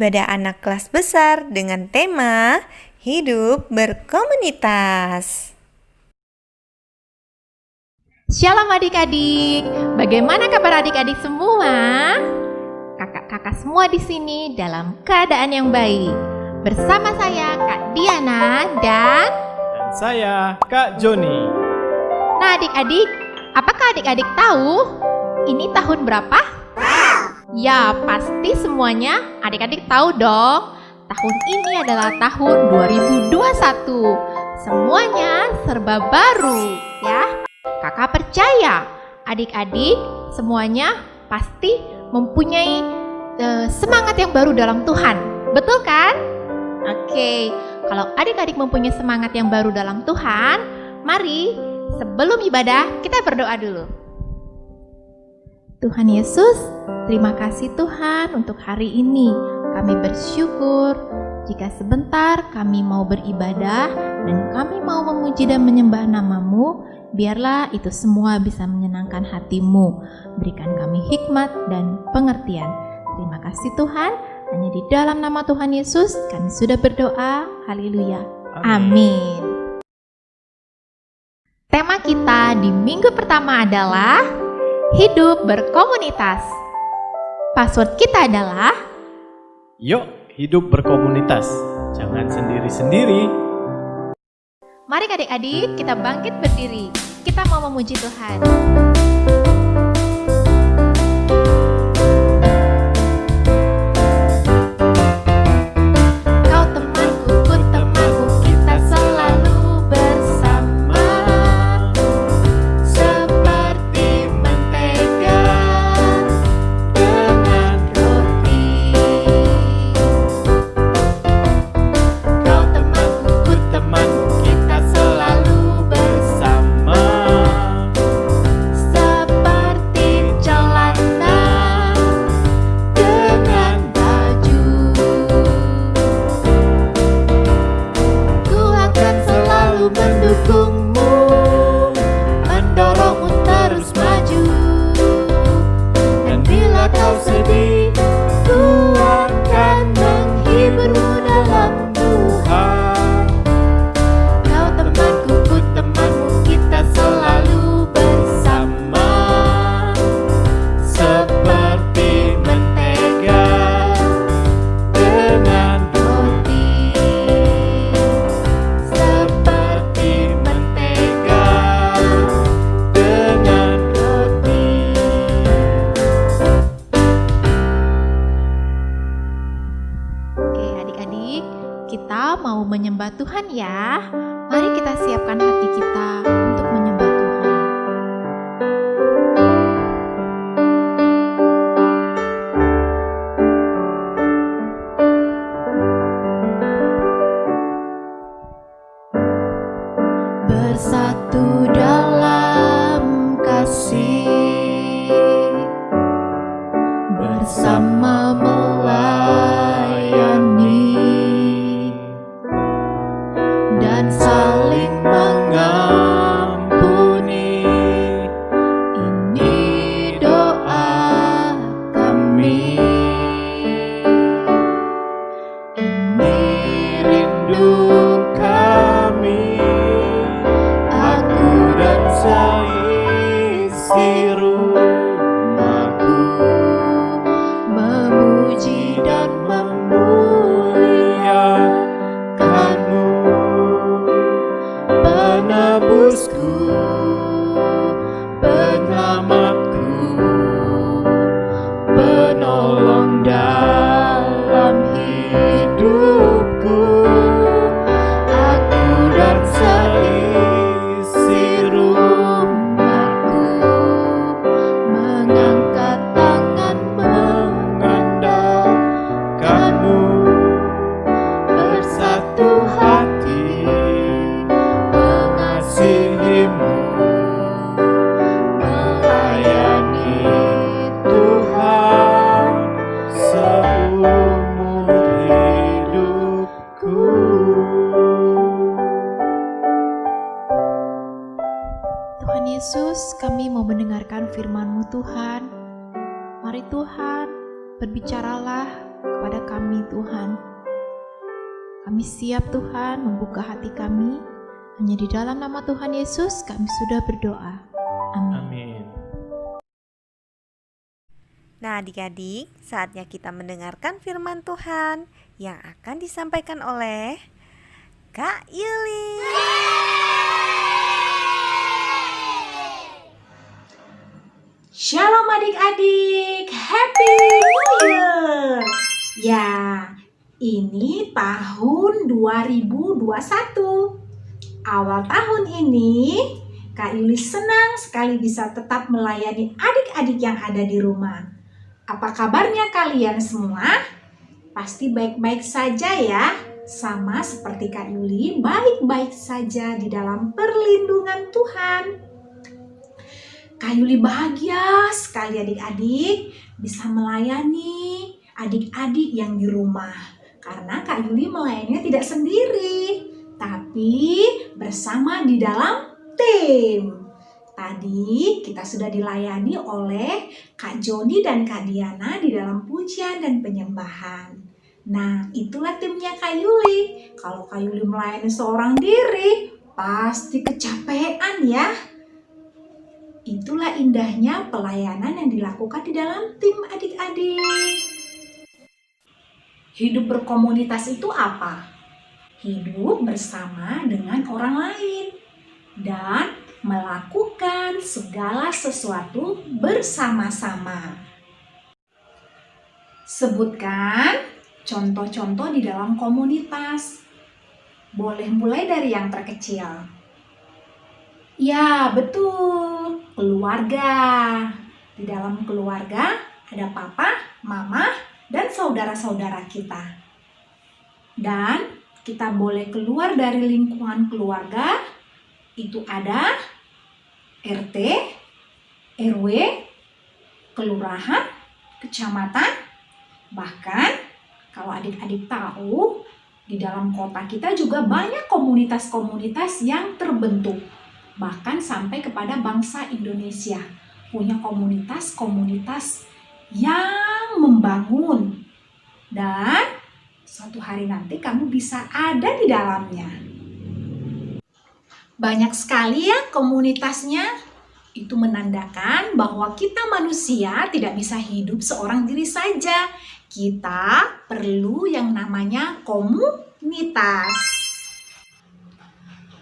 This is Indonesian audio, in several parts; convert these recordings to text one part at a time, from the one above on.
ibadah anak kelas besar dengan tema Hidup Berkomunitas. Shalom adik-adik, bagaimana kabar adik-adik semua? Kakak-kakak semua di sini dalam keadaan yang baik. Bersama saya Kak Diana dan saya Kak Joni. Nah adik-adik, apakah adik-adik tahu ini tahun berapa? Ya, pasti semuanya adik-adik tahu dong. Tahun ini adalah tahun 2021. Semuanya serba baru, ya. Kakak percaya adik-adik semuanya pasti mempunyai semangat yang baru dalam Tuhan. Betul kan? Oke, kalau adik-adik mempunyai semangat yang baru dalam Tuhan, mari sebelum ibadah kita berdoa dulu. Tuhan Yesus, terima kasih Tuhan untuk hari ini. Kami bersyukur jika sebentar kami mau beribadah dan kami mau memuji dan menyembah nama-Mu, biarlah itu semua bisa menyenangkan hati-Mu. Berikan kami hikmat dan pengertian. Terima kasih Tuhan, hanya di dalam nama Tuhan Yesus kami sudah berdoa. Haleluya. Amin. Tema kita di minggu pertama adalah Hidup Berkomunitas. Password kita adalah Yuk hidup berkomunitas, jangan sendiri-sendiri. Mari adik-adik kita bangkit berdiri. Kita mau memuji Tuhan. Kau temanku, ku temanmu, kita selalu bersama. Seperti mentega dengan roti. Kau temanku, ku temanmu, kita selalu bersama. Seperti celana dengan baju. Ku akan selalu mendukungmu, mendorongmu terus maju. Dan bila kau sedih, ku akan menghiburmu dalam Tuhan. Kau temanku, ku temanmu, kita selalu bersama. Seperti mentega dengan roti. Seperti mentega dengan roti. Oke adik-adik, kita mau menyembah Tuhan ya. Mari kita siapkan hati kita untuk menyembah Tuhan. Bersatu dalam kasih, bersama melayani dan saling mengampuni. Ini doa kami, ini rindu kami. Aku dan seisi rumahku memuji dan memuliakan-Mu, penebusku, penyelamatku, penolong dalam hidupku. Aku dan seisi rumahku mengangkat tangan mengandalkan-Mu, bersatu hati mengasihi-Mu, melayani Tuhan seumur hidupku. Tuhan Yesus, kami mau mendengarkan firman-Mu Tuhan. Mari Tuhan, berbicaralah kepada kami Tuhan. Kami siap Tuhan membuka hati kami. Hanya di dalam nama Tuhan Yesus kami sudah berdoa. Amin. Amin. Nah, adik-adik, saatnya kita mendengarkan firman Tuhan yang akan disampaikan oleh Kak Yuli. Shalom adik-adik, Happy New Year. Ya, ini tahun 2021. Awal tahun ini, Kak Yuli senang sekali bisa tetap melayani adik-adik yang ada di rumah. Apa kabarnya kalian semua? Pasti baik-baik saja ya. Sama seperti Kak Yuli, baik-baik saja di dalam perlindungan Tuhan. Kak Yuli bahagia sekali adik-adik bisa melayani adik-adik yang di rumah. Karena Kak Yuli melayaninya tidak sendiri, tapi bersama di dalam tim. Tadi kita sudah dilayani oleh Kak Joni dan Kak Diana di dalam pujian dan penyembahan. Nah, itulah timnya Kak Yuli. Kalau Kak Yuli melayani seorang diri, pasti kecapean ya. Itulah indahnya pelayanan yang dilakukan di dalam tim adik-adik. Hidup berkomunitas itu apa? Hidup bersama dengan orang lain dan melakukan segala sesuatu bersama-sama. Sebutkan contoh-contoh di dalam komunitas. Boleh mulai dari yang terkecil. Ya, betul. Keluarga. Di dalam keluarga ada papa, mama, dan saudara-saudara kita. Dan kita boleh keluar dari lingkungan keluarga. Itu ada RT, RW, kelurahan, kecamatan. Bahkan kalau adik-adik tahu, di dalam kota kita juga banyak komunitas-komunitas yang terbentuk. Bahkan sampai kepada bangsa Indonesia punya komunitas-komunitas yang membangun. Dan suatu hari nanti kamu bisa ada di dalamnya. Banyak sekali ya komunitasnya. Itu menandakan bahwa kita manusia tidak bisa hidup seorang diri saja. Kita perlu yang namanya komunitas.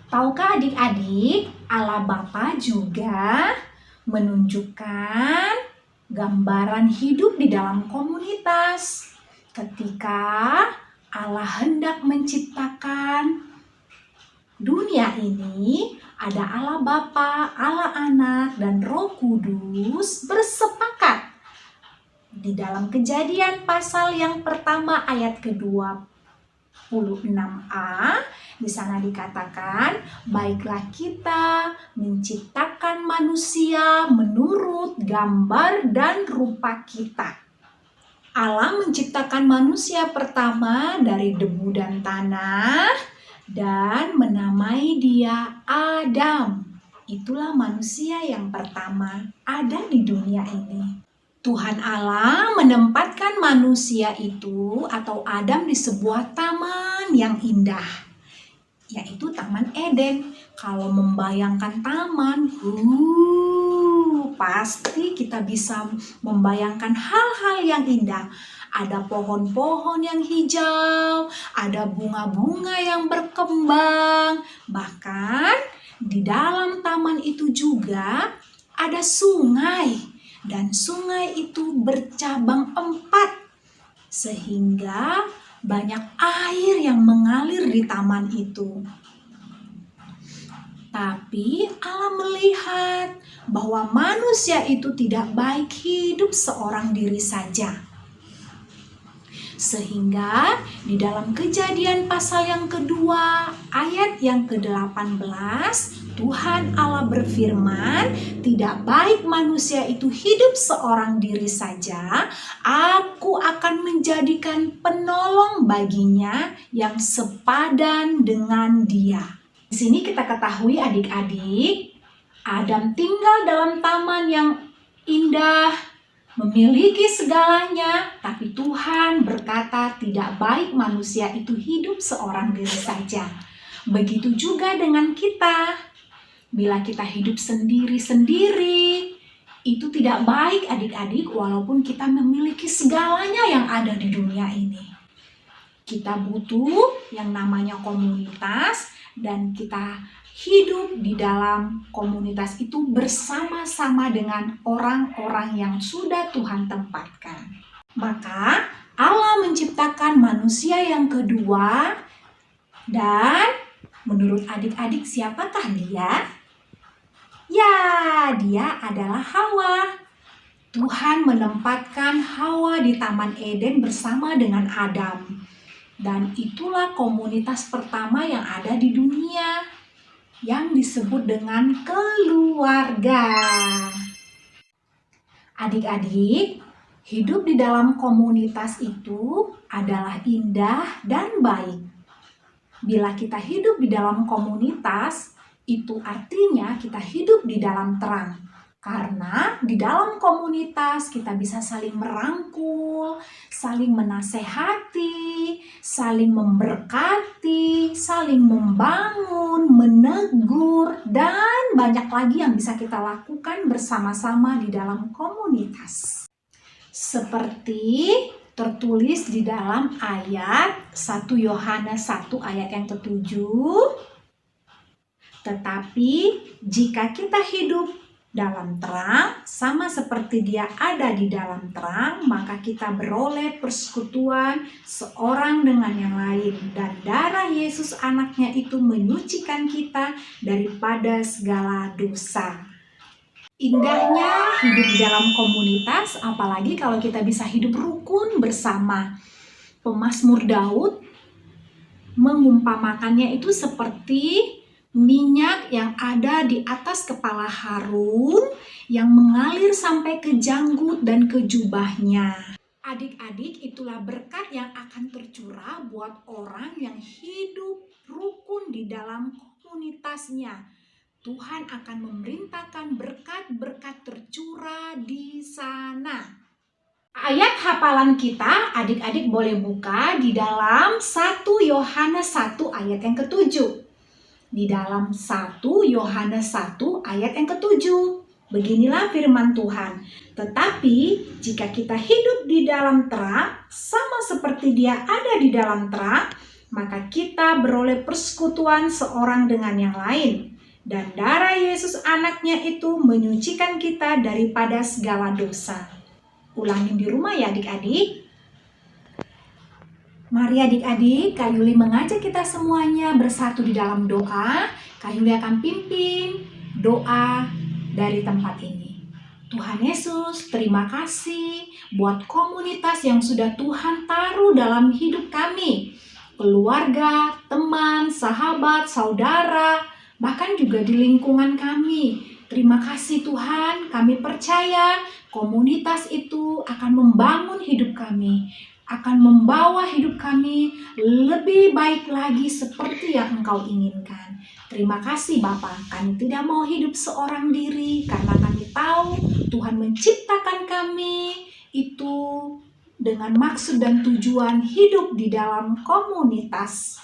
Tahukah adik-adik, Allah Bapa juga menunjukkan gambaran hidup di dalam komunitas. Ketika Allah hendak menciptakan dunia ini, ada Allah Bapa, Allah Anak, dan Roh Kudus bersepakat. Di dalam Kejadian pasal yang pertama ayat ke-26a, di sana dikatakan, baiklah kita menciptakan manusia menurut gambar dan rupa kita. Allah menciptakan manusia pertama dari debu dan tanah, dan menamai dia Adam. Itulah manusia yang pertama ada di dunia ini. Tuhan Allah menempatkan manusia itu atau Adam di sebuah taman yang indah, yaitu Taman Eden. Kalau membayangkan taman, pasti kita bisa membayangkan hal-hal yang indah. Ada pohon-pohon yang hijau, ada bunga-bunga yang berkembang. Bahkan di dalam taman itu juga ada sungai. Dan sungai itu bercabang 4. Sehingga banyak air yang mengalir di taman itu. Tapi Allah melihat bahwa manusia itu tidak baik hidup seorang diri saja. Sehingga di dalam Kejadian pasal yang kedua ayat yang ke-18, Tuhan Allah berfirman, tidak baik manusia itu hidup seorang diri saja, aku akan menjadikan penolong baginya yang sepadan dengan dia. Di sini kita ketahui adik-adik, Adam tinggal dalam taman yang indah, memiliki segalanya, tapi Tuhan berkata tidak baik manusia itu hidup seorang diri saja. Begitu juga dengan kita. Bila kita hidup sendiri-sendiri, itu tidak baik adik-adik walaupun kita memiliki segalanya yang ada di dunia ini. Kita butuh yang namanya komunitas dan kita hidup di dalam komunitas itu bersama-sama dengan orang-orang yang sudah Tuhan tempatkan. Maka Allah menciptakan manusia yang kedua dan menurut adik-adik siapakah dia? Ya, dia adalah Hawa. Tuhan menempatkan Hawa di Taman Eden bersama dengan Adam. Dan itulah komunitas pertama yang ada di dunia, yang disebut dengan keluarga. Adik-adik, hidup di dalam komunitas itu adalah indah dan baik. Bila kita hidup di dalam komunitas, itu artinya kita hidup di dalam terang. Karena di dalam komunitas kita bisa saling merangkul, saling menasehati, saling memberkati, saling membangun, menegur, dan banyak lagi yang bisa kita lakukan bersama-sama di dalam komunitas. Seperti tertulis di dalam ayat 1 Yohanes 1 ayat yang ke-7. Tetapi jika kita hidup dalam terang, sama seperti dia ada di dalam terang, maka kita beroleh persekutuan seorang dengan yang lain. Dan darah Yesus anaknya itu menyucikan kita daripada segala dosa. Indahnya hidup di dalam komunitas, apalagi kalau kita bisa hidup rukun bersama. Pemazmur Daud mengumpamakannya itu seperti minyak yang ada di atas kepala Harun yang mengalir sampai ke janggut dan ke jubahnya. Adik-adik, itulah berkat yang akan tercurah buat orang yang hidup rukun di dalam komunitasnya. Tuhan akan memerintahkan berkat-berkat tercurah di sana. Ayat hafalan kita, adik-adik boleh buka di dalam 1 Yohanes 1 ayat yang ke-7. Di dalam 1 Yohanes 1 ayat yang ke-7. Beginilah firman Tuhan. Tetapi jika kita hidup di dalam terang, sama seperti dia ada di dalam terang, maka kita beroleh persekutuan seorang dengan yang lain. Dan darah Yesus anaknya itu menyucikan kita daripada segala dosa. Ulangin di rumah ya adik-adik. Mari adik-adik, Kak Yuli mengajak kita semuanya bersatu di dalam doa. Kak Yuli akan pimpin doa dari tempat ini. Tuhan Yesus, terima kasih buat komunitas yang sudah Tuhan taruh dalam hidup kami. Keluarga, teman, sahabat, saudara, bahkan juga di lingkungan kami. Terima kasih Tuhan, kami percaya komunitas itu akan membangun hidup kami, akan membawa hidup kami lebih baik lagi seperti yang Engkau inginkan. Terima kasih Bapa, kami tidak mau hidup seorang diri karena kami tahu Tuhan menciptakan kami itu dengan maksud dan tujuan hidup di dalam komunitas.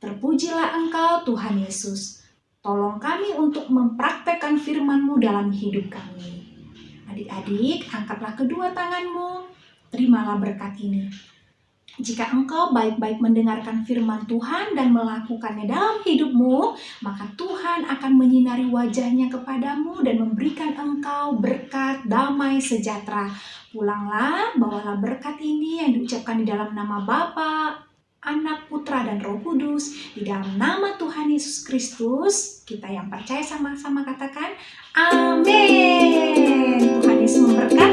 Terpujilah Engkau Tuhan Yesus. Tolong kami untuk mempraktekkan firman-Mu dalam hidup kami. Adik-adik, angkatlah kedua tanganmu. Terimalah berkat ini. Jika engkau baik-baik mendengarkan firman Tuhan dan melakukannya dalam hidupmu, maka Tuhan akan menyinari wajahnya kepadamu dan memberikan engkau berkat, damai, sejahtera. Pulanglah, bawalah berkat ini yang diucapkan di dalam nama Bapa, Anak, Putra, dan Roh Kudus. Di dalam nama Tuhan Yesus Kristus, kita yang percaya sama-sama katakan, Amin. Tuhan Yesus memberkati.